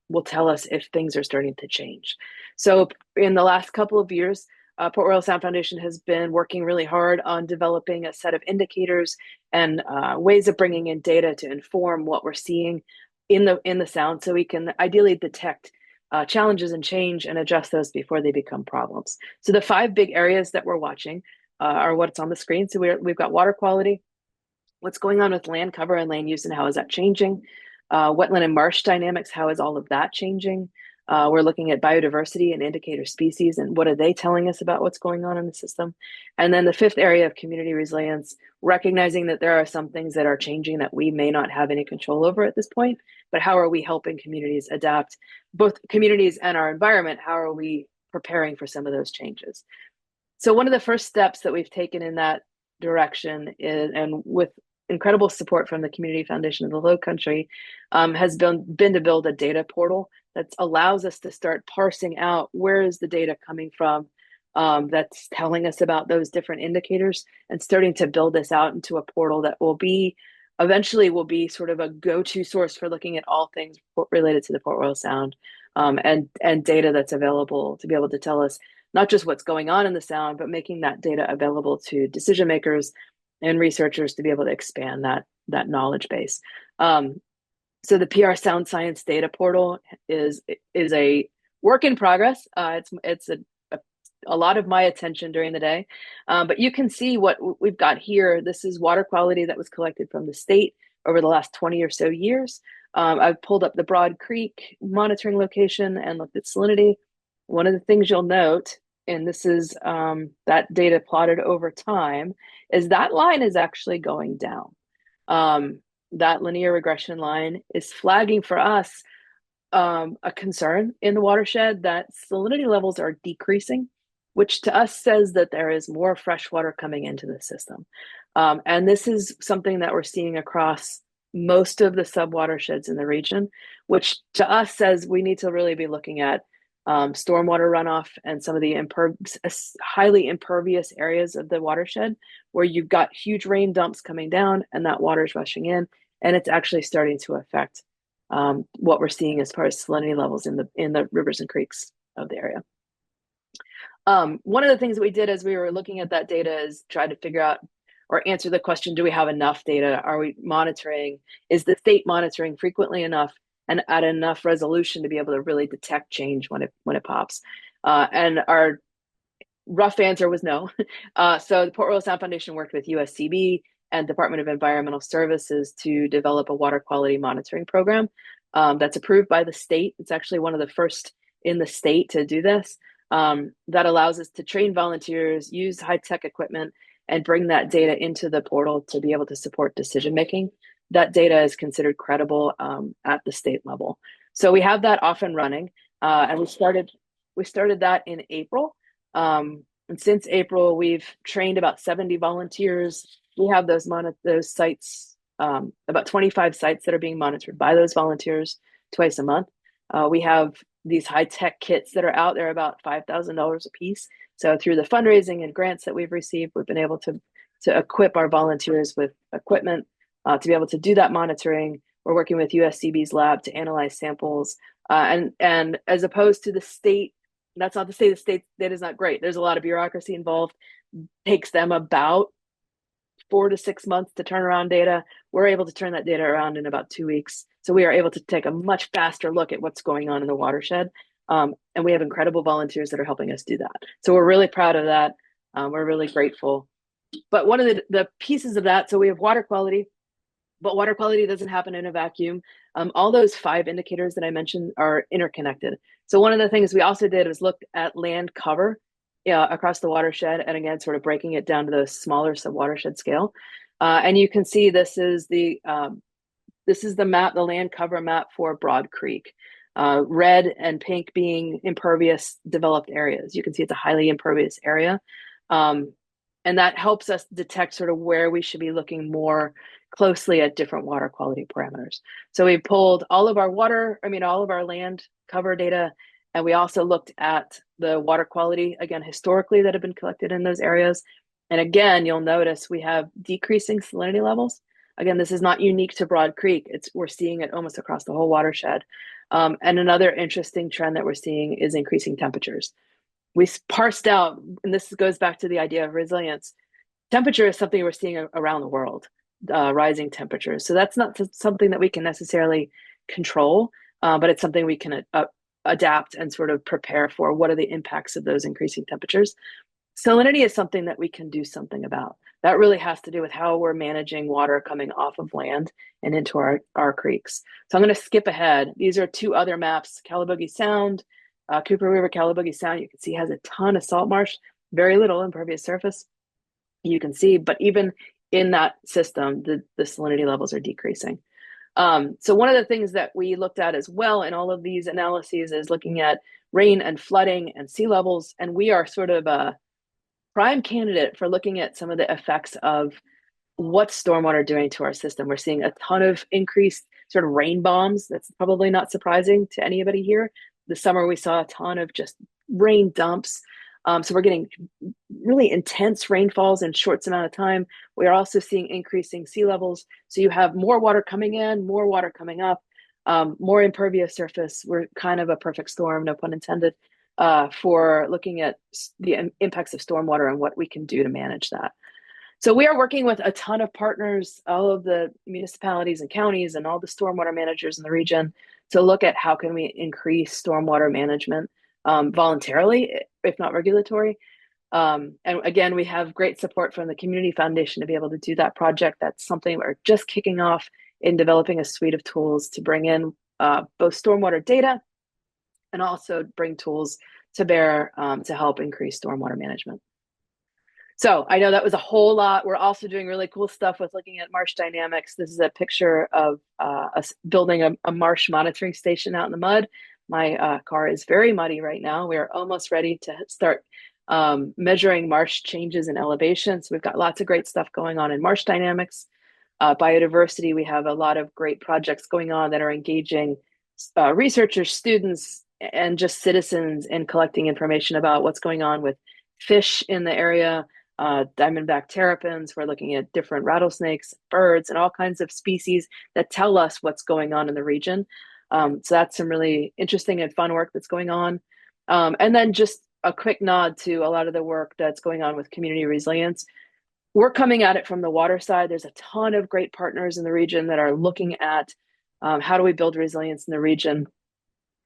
will tell us if things are starting to change. So in the last couple of years, Port Royal Sound Foundation has been working really hard on developing a set of indicators and ways of bringing in data to inform what we're seeing in the sound, so we can ideally detect challenges and change and adjust those before they become problems. So the 5 big areas that we're watching are what's on the screen. So we've got water quality, what's going on with land cover and land use and how is that changing, wetland and marsh dynamics, how is all of that changing. We're looking at biodiversity and indicator species and what are they telling us about what's going on in the system. And then the 5th area of community resilience, recognizing that there are some things that are changing that we may not have any control over at this point, but how are we helping communities adapt, both communities and our environment? How are we preparing for some of those changes? So one of the first steps that we've taken in that direction is, and with incredible support from the Community Foundation of the Low Country, has been to build a data portal that allows us to start parsing out where is the data coming from that's telling us about those different indicators, and starting to build this out into a portal that eventually will be sort of a go-to source for looking at all things related to the Port Royal Sound, and data that's available to be able to tell us not just what's going on in the Sound, but making that data available to decision makers and researchers to be able to expand that knowledge base. So the PR Sound Science Data Portal is a work in progress. It's a lot of my attention during the day, but you can see what we've got here. This is water quality that was collected from the state over the last 20 or so years. I've pulled up the Broad Creek monitoring location and looked at salinity. One of the things you'll note, and this is that data plotted over time, is that line is actually going down. That linear regression line is flagging for us a concern in the watershed that salinity levels are decreasing, which to us says that there is more fresh water coming into the system. And this is something that we're seeing across most of the subwatersheds in the region, which to us says we need to really be looking at stormwater runoff and some of the highly impervious areas of the watershed where you've got huge rain dumps coming down and that water is rushing in, and it's actually starting to affect what we're seeing as far as salinity levels in the rivers and creeks of the area. One of the things that we did as we were looking at that data is try to figure out or answer the question, do we have enough data? Are we monitoring? Is the state monitoring frequently enough and at enough resolution to be able to really detect change when it pops? And our rough answer was no. So the Port Royal Sound Foundation worked with USCB and Department of Environmental Services to develop a water quality monitoring program that's approved by the state. It's actually one of the first in the state to do this. That allows us to train volunteers, use high-tech equipment, and bring that data into the portal to be able to support decision-making. That data is considered credible at the state level. So we have that off and running, and we started that in April. And since April, we've trained about 70 volunteers. We have those sites, about 25 sites that are being monitored by those volunteers twice a month. We have these high-tech kits that are out there, about $5,000 a piece. So through the fundraising and grants that we've received, we've been able to equip our volunteers with equipment to be able to do that monitoring. We're working with USCB's lab to analyze samples. And as opposed to the state, that's not to say the state data is not great. There's a lot of bureaucracy involved. It takes them about 4 to 6 months to turn around data. We're able to turn that data around in about 2 weeks. So we are able to take a much faster look at what's going on in the watershed. And we have incredible volunteers that are helping us do that. So we're really proud of that. We're really grateful. But one of the pieces of that, so we have water quality, but water quality doesn't happen in a vacuum. All those 5 indicators that I mentioned are interconnected. So one of the things we also did was look at land cover yeah, across the watershed, and again, sort of breaking it down to those smaller sub-watershed scale. And you can see this is the map, the land cover map for Broad Creek. Red and pink being impervious developed areas. You can see it's a highly impervious area. And that helps us detect sort of where we should be looking more closely at different water quality parameters. So we pulled all of our all of our land cover data, and we also looked at the water quality, again, historically that have been collected in those areas. And again, you'll notice we have decreasing salinity levels. Again, this is not unique to Broad Creek. We're seeing it almost across the whole watershed. And another interesting trend that we're seeing is increasing temperatures. We parsed out, and this goes back to the idea of resilience. Temperature is something we're seeing around the world, rising temperatures. So that's not something that we can necessarily control, but it's something we can adapt and sort of prepare for. What are the impacts of those increasing temperatures? Salinity is something that we can do something about. That really has to do with how we're managing water coming off of land and into our creeks. So I'm going to skip ahead. These are two other maps, Calabogie Sound, Cooper River, Calabogie Sound. You can see has a ton of salt marsh, very little impervious surface. You can see, but even in that system, the salinity levels are decreasing. So one of the things that we looked at as well in all of these analyses is looking at rain and flooding and sea levels. And we are sort of a prime candidate for looking at some of the effects of what's stormwater doing to our system. We're seeing a ton of increased sort of rain bombs. That's probably not surprising to anybody here. This summer, we saw a ton of just rain dumps. So we're getting really intense rainfalls in short amount of time. We are also seeing increasing sea levels. So you have more water coming in, more water coming up, more impervious surface. We're kind of a perfect storm, no pun intended, for looking at the impacts of stormwater and what we can do to manage that. So we are working with a ton of partners, all of the municipalities and counties and all the stormwater managers in the region to look at how can we increase stormwater management voluntarily, if not regulatory. And again, we have great support from the Community Foundation to be able to do that project. That's something we're just kicking off in developing a suite of tools to bring in both stormwater data and also bring tools to bear to help increase stormwater management. So I know that was a whole lot. We're also doing really cool stuff with looking at marsh dynamics. This is a picture of us building a marsh monitoring station out in the mud. My car is very muddy right now. We are almost ready to start measuring marsh changes in elevation. So we've got lots of great stuff going on in marsh dynamics. Biodiversity, we have a lot of great projects going on that are engaging researchers, students, and just citizens in collecting information about what's going on with fish in the area, diamondback terrapins. We're looking at different rattlesnakes, birds, and all kinds of species that tell us what's going on in the region. So that's some really interesting and fun work that's going on. And then just a quick nod to a lot of the work that's going on with community resilience. We're coming at it from the water side. There's a ton of great partners in the region that are looking at how do we build resilience in the region.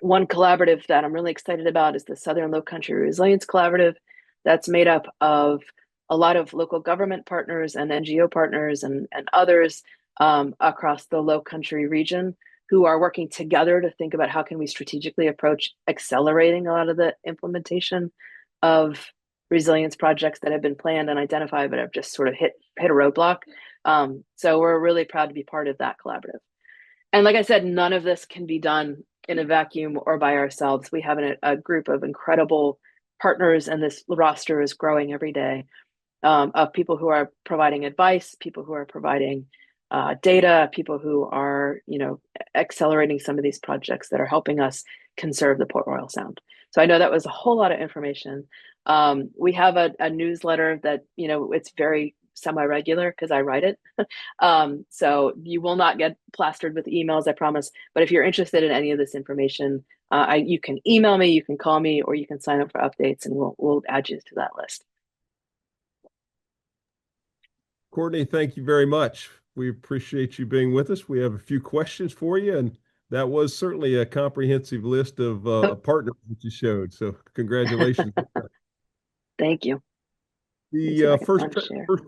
One collaborative that I'm really excited about is the Southern Low Country Resilience Collaborative. That's made up of a lot of local government partners and NGO partners and others across the Low Country region who are working together to think about how can we strategically approach accelerating a lot of the implementation of resilience projects that have been planned and identified but have just sort of hit a roadblock. So we're really proud to be part of that collaborative. And like I said, none of this can be done in a vacuum or by ourselves. We have a group of incredible partners, and this roster is growing every day of people who are providing advice, people who are providing data, people who are, accelerating some of these projects that are helping us conserve the Port Royal Sound. So I know that was a whole lot of information. We have a newsletter that, it's very semi-regular because I write it. So you will not get plastered with emails, I promise. But if you're interested in any of this information, you can email me, you can call me, or you can sign up for updates, and we'll add you to that list. Courtney, thank you very much. We appreciate you being with us. We have a few questions for you, and that was certainly a comprehensive list of partners that you showed. So congratulations. Thank you. The first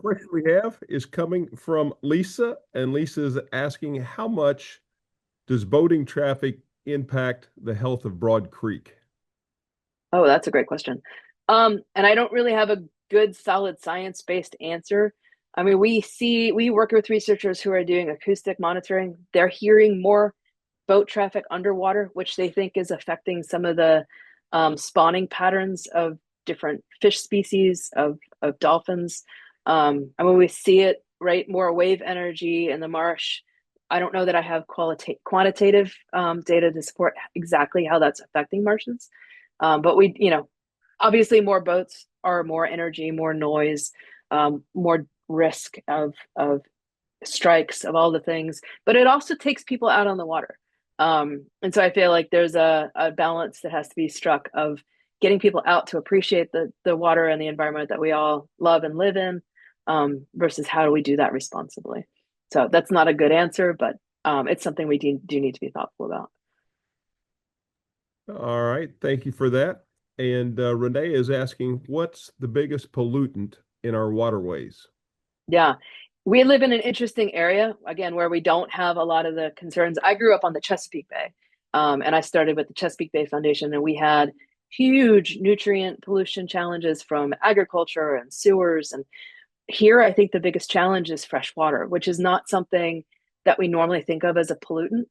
question we have is coming from Lisa, and Lisa is asking, how much does boating traffic impact the health of Broad Creek? Oh, that's a great question. And I don't really have a good, solid science-based answer. I mean, we work with researchers who are doing acoustic monitoring. They're hearing more boat traffic underwater, which they think is affecting some of the spawning patterns of different fish species, of dolphins. I mean, we see it, right? More wave energy in the marsh. I don't know that I have quantitative data to support exactly how that's affecting marshes. But obviously more boats are more energy, more noise, more risk of strikes, of all the things, but it also takes people out on the water. And so I feel like there's a balance that has to be struck of getting people out to appreciate the water and the environment that we all love and live in, versus how do we do that responsibly. So that's not a good answer, but it's something we do need to be thoughtful about. All right, thank you for that. And Renee is asking, what's the biggest pollutant in our waterways? Yeah. We live in an interesting area, again, where we don't have a lot of the concerns. I grew up on the Chesapeake Bay, and I started with the Chesapeake Bay Foundation, and we had huge nutrient pollution challenges from agriculture and sewers. And here, I think the biggest challenge is fresh water, which is not something that we normally think of as a pollutant.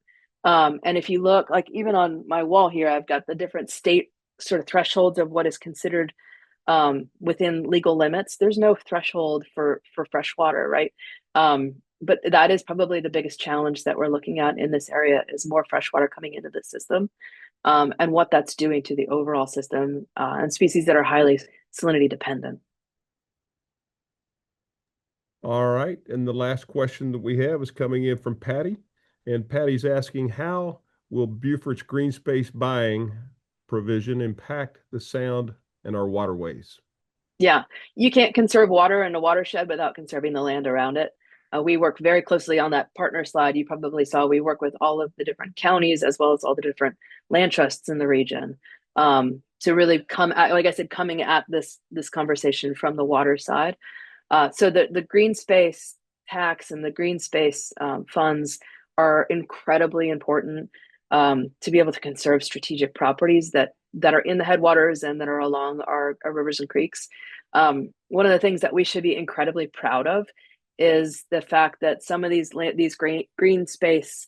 And if you look, like even on my wall here, I've got the different state sort of thresholds of what is considered within legal limits. There's no threshold for fresh water, right? But that is probably the biggest challenge that we're looking at in this area is more fresh water coming into the system, and what that's doing to the overall system and species that are highly salinity dependent. All right, and the last question that we have is coming in from Patty, and Patty's asking, how will Beaufort's green space buying provision impact the sound and our waterways? Yeah, you can't conserve water in a watershed without conserving the land around it. We work very closely on that partner slide. You probably saw we work with all of the different counties as well as all the different land trusts in the region, to really come at, like I said, coming at this conversation from the water side. So the green space tax and the green space funds are incredibly important, to be able to conserve strategic properties that are in the headwaters and that are along our rivers and creeks. One of the things that we should be incredibly proud of is the fact that some of these green space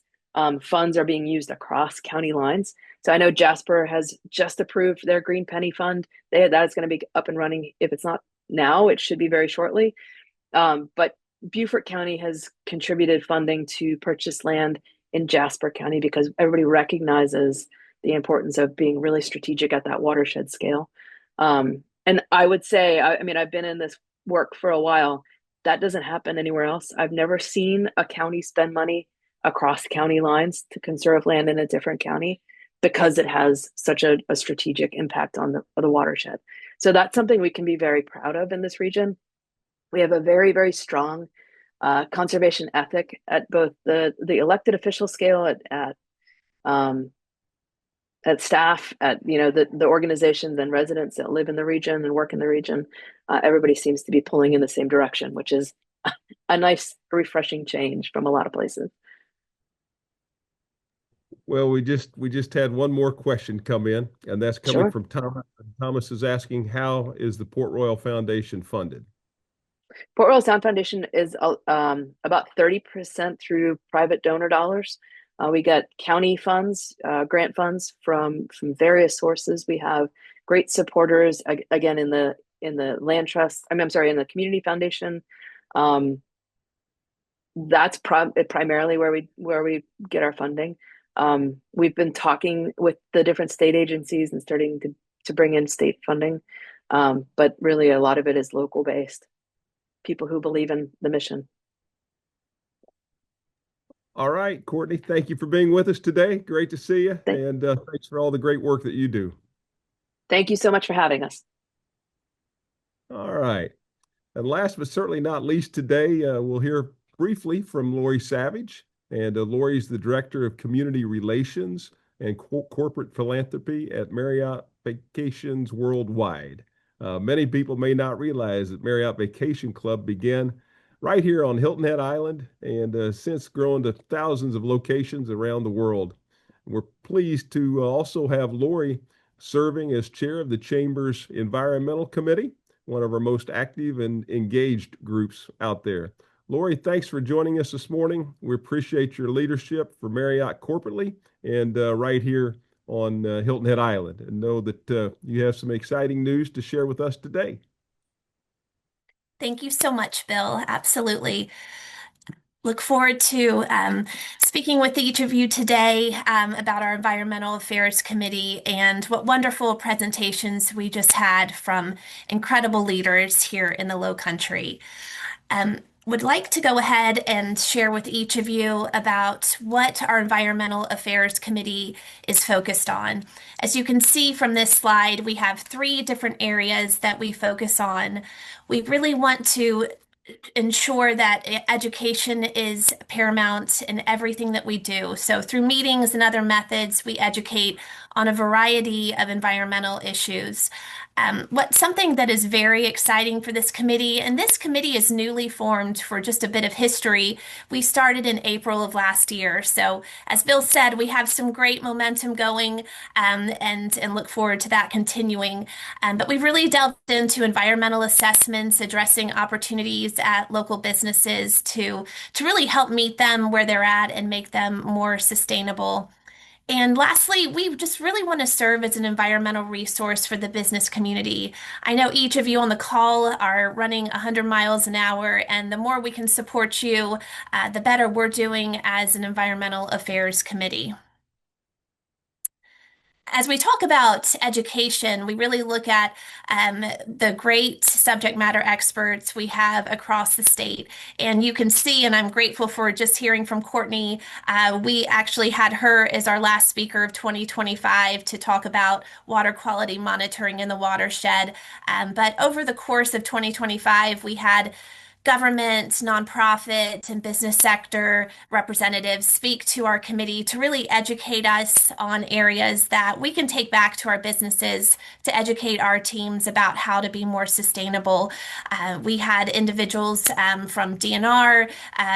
funds are being used across county lines. So I know Jasper has just approved their Green Penny Fund. That is going to be up and running. If it's not now, it should be very shortly. But Beaufort County has contributed funding to purchase land in Jasper County because everybody recognizes the importance of being really strategic at that watershed scale. And I would say, I mean, I've been in this work for a while. That doesn't happen anywhere else. I've never seen a county spend money across county lines to conserve land in a different county because it has such a strategic impact on the watershed. So that's something we can be very proud of in this region. We have a very, very strong conservation ethic at both the elected official scale, at staff, at the organizations and residents that live in the region and work in the region. Everybody seems to be pulling in the same direction, which is a nice, refreshing change from a lot of places. Well, we just had one more question come in, and that's coming Sure. from Thomas. Thomas is asking, how is the Port Royal Foundation funded? Port Royal Sound Foundation is about 30% through private donor dollars. We get county funds, grant funds from various sources. We have great supporters again in the land trust. I'm sorry, in the community foundation. That's primarily where we get our funding. We've been talking with the different state agencies and starting to bring in state funding, but really a lot of it is local based. People who believe in the mission. All right, Courtney, thank you for being with us today. Great to see you. And thanks for all the great work that you do. Thank you so much for having us. All right. And last but certainly not least today, we'll hear briefly from Lori Savage. And Lori is the Director of Community Relations and Corporate Philanthropy at Marriott Vacations Worldwide. Many people may not realize that Marriott Vacation Club began right here on Hilton Head Island and since grown to thousands of locations around the world. We're pleased to also have Lori serving as chair of the Chamber's Environmental Committee, one of our most active and engaged groups out there. Lori, thanks for joining us this morning. We appreciate your leadership for Marriott corporately and right here on Hilton Head Island, and know that you have some exciting news to share with us today. Thank you so much, Bill. Absolutely. Look forward to speaking with each of you today about our Environmental Affairs Committee and what wonderful presentations we just had from incredible leaders here in the Low Country. Would like to go ahead and share with each of you about what our Environmental Affairs Committee is focused on. As you can see from this slide, we have 3 different areas that we focus on. We really want to ensure that education is paramount in everything that we do. So through meetings and other methods, we educate on a variety of environmental issues. Something that is very exciting for this committee, and this committee is newly formed. For just a bit of history, we started in April of last year. So as Bill said, we have some great momentum going and look forward to that continuing. But we've really delved into environmental assessments, addressing opportunities at local businesses to really help meet them where they're at and make them more sustainable. And lastly, we just really want to serve as an environmental resource for the business community. I know each of you on the call are running 100 miles an hour, and the more we can support you, the better we're doing as an environmental affairs committee. As we talk about education, we really look at the great subject matter experts we have across the state. And you can see, and I'm grateful for just hearing from Courtney, we actually had her as our last speaker of 2025 to talk about water quality monitoring in the watershed. But over the course of 2025, we had government, nonprofit, and business sector representatives speak to our committee to really educate us on areas that we can take back to our businesses to educate our teams about how to be more sustainable. We had individuals from DNR,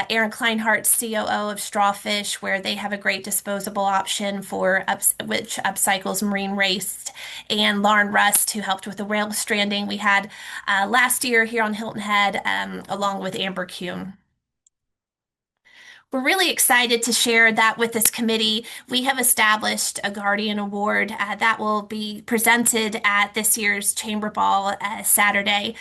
Aaron Kleinhardt, COO of Strawfish, where they have a great disposable option for which upcycles marine waste, and Lauren Rust, who helped with the whale stranding we had last year here on Hilton Head, along with Amber Kuhn. We're really excited to share that with this committee. We have established a Guardian Award that will be presented at this year's Chamber Ball Saturday.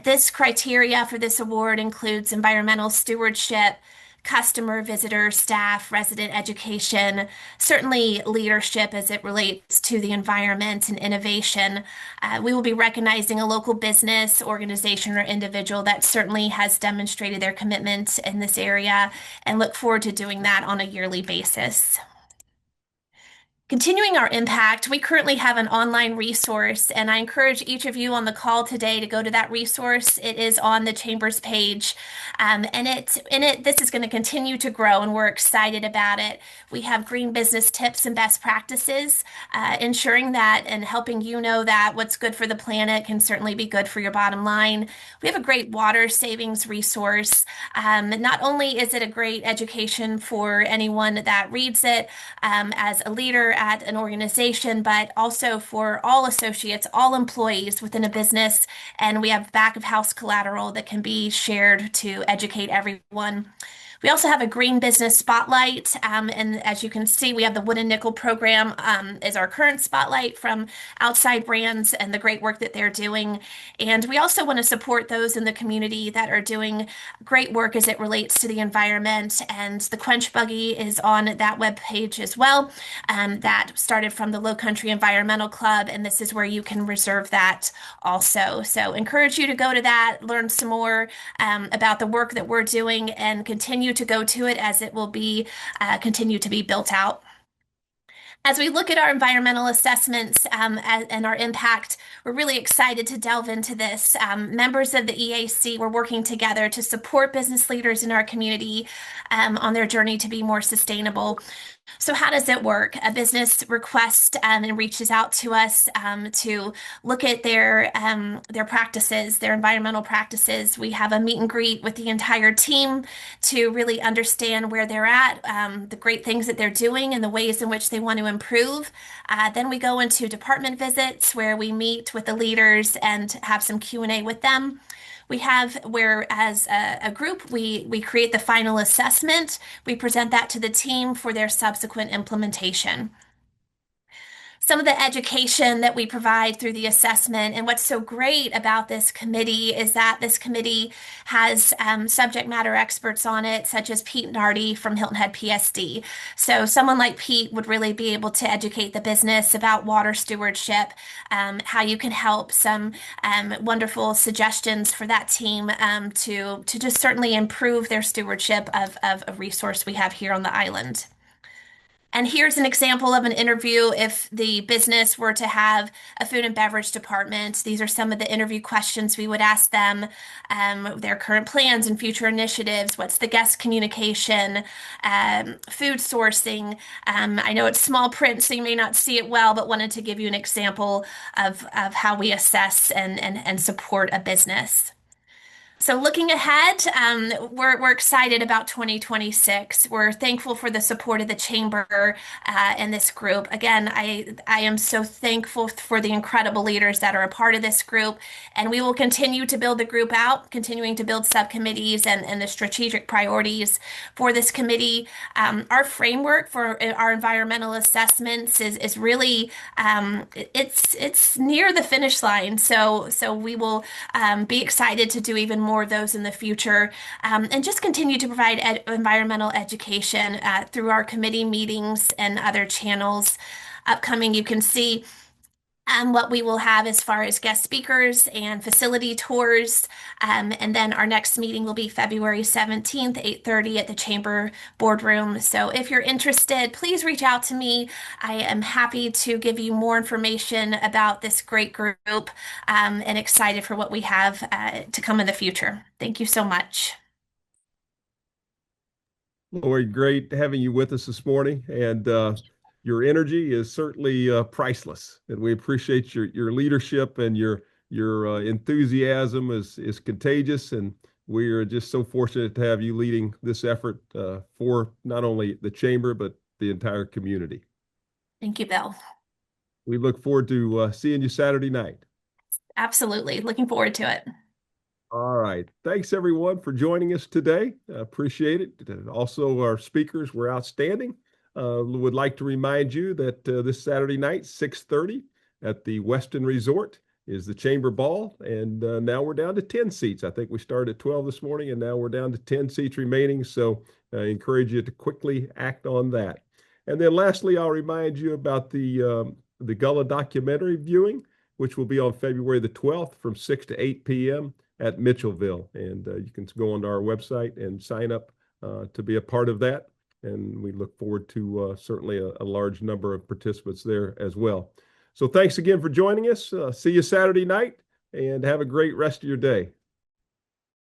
This criteria for this award includes environmental stewardship, customer, visitor, staff, resident education, certainly leadership as it relates to the environment and innovation. We will be recognizing a local business, organization, or individual that certainly has demonstrated their commitment in this area and look forward to doing that on a yearly basis. Continuing our impact, we currently have an online resource, and I encourage each of you on the call today to go to that resource. It is on the Chamber's page, and this is going to continue to grow, and we're excited about it. We have green business tips and best practices, ensuring that and helping you know that what's good for the planet can certainly be good for your bottom line. We have a great water savings resource. Not only is it a great education for anyone that reads it as a leader at an organization, but also for all associates, all employees within a business. And we have back of house collateral that can be shared to educate everyone. We also have a green business spotlight, and as you can see, we have the Wooden Nickel program as our current spotlight from outside brands and the great work that they're doing. And we also want to support those in the community that are doing great work as it relates to the environment. And the Quench Buggy is on that webpage as well. That started from the Low Country Environmental Club, and this is where you can reserve that also. So encourage you to go to that, learn some more about the work that we're doing, and continue to go to it as it will be continue to be built out. As we look at our environmental assessments and our impact, we're really excited to delve into this. Members of the EAC, we're working together to support business leaders in our community on their journey to be more sustainable. So how does it work? A business requests and reaches out to us to look at their practices, their environmental practices. We have a meet and greet with the entire team to really understand where they're at, the great things that they're doing, and the ways in which they want to improve. Then we go into department visits where we meet with the leaders and have some Q&A with them. We have where, as a group, we create the final assessment. We present that to the team for their subsequent implementation. Some of the education that we provide through the assessment, and what's so great about this committee is that this committee has subject matter experts on it, such as Pete Nardi from Hilton Head PSD. So someone like Pete would really be able to educate the business about water stewardship, how you can help, some wonderful suggestions for that team to just certainly improve their stewardship of a resource we have here on the island. And here's an example of an interview if the business were to have a food and beverage department. These are some of the interview questions we would ask them, their current plans and future initiatives, what's the guest communication, food sourcing. I know it's small print, so you may not see it well, but wanted to give you an example of how we assess and support a business. So looking ahead, we're excited about 2026. We're thankful for the support of the chamber and this group. Again, I am so thankful for the incredible leaders that are a part of this group, and we will continue to build the group out, continuing to build subcommittees and the strategic priorities for this committee. Our framework for our environmental assessments is really it's near the finish line. So we will be excited to do even more of those in the future, and just continue to provide environmental education through our committee meetings and other channels. Upcoming, you can see what we will have as far as guest speakers and facility tours. And then our next meeting will be February 17th, 8:30 at the Chamber Boardroom. So if you're interested, please reach out to me. I am happy to give you more information about this great group, and excited for what we have to come in the future. Thank you so much. Lori, great having you with us this morning. And your energy is certainly priceless, and we appreciate your leadership, and your enthusiasm is contagious. And we are just so fortunate to have you leading this effort for not only the chamber but the entire community. Thank you, Bill. We look forward to seeing you Saturday night. Absolutely. Looking forward to it. All right. Thanks, everyone, for joining us today. Appreciate it. Also, our speakers were outstanding. Would like to remind you that this Saturday night, 6:30 at the Westin Resort is the Chamber Ball. And now we're down to 10 seats. I think we started at 12 this morning, and now we're down to 10 seats remaining. So I encourage you to quickly act on that. And then lastly, I'll remind you about the Gullah documentary viewing, which will be on February the 12th from 6 to 8 p.m. at Mitchellville. And you can go onto our website and sign up to be a part of that. And we look forward to certainly a large number of participants there as well. So thanks again for joining us. See you Saturday night, and have a great rest of your day.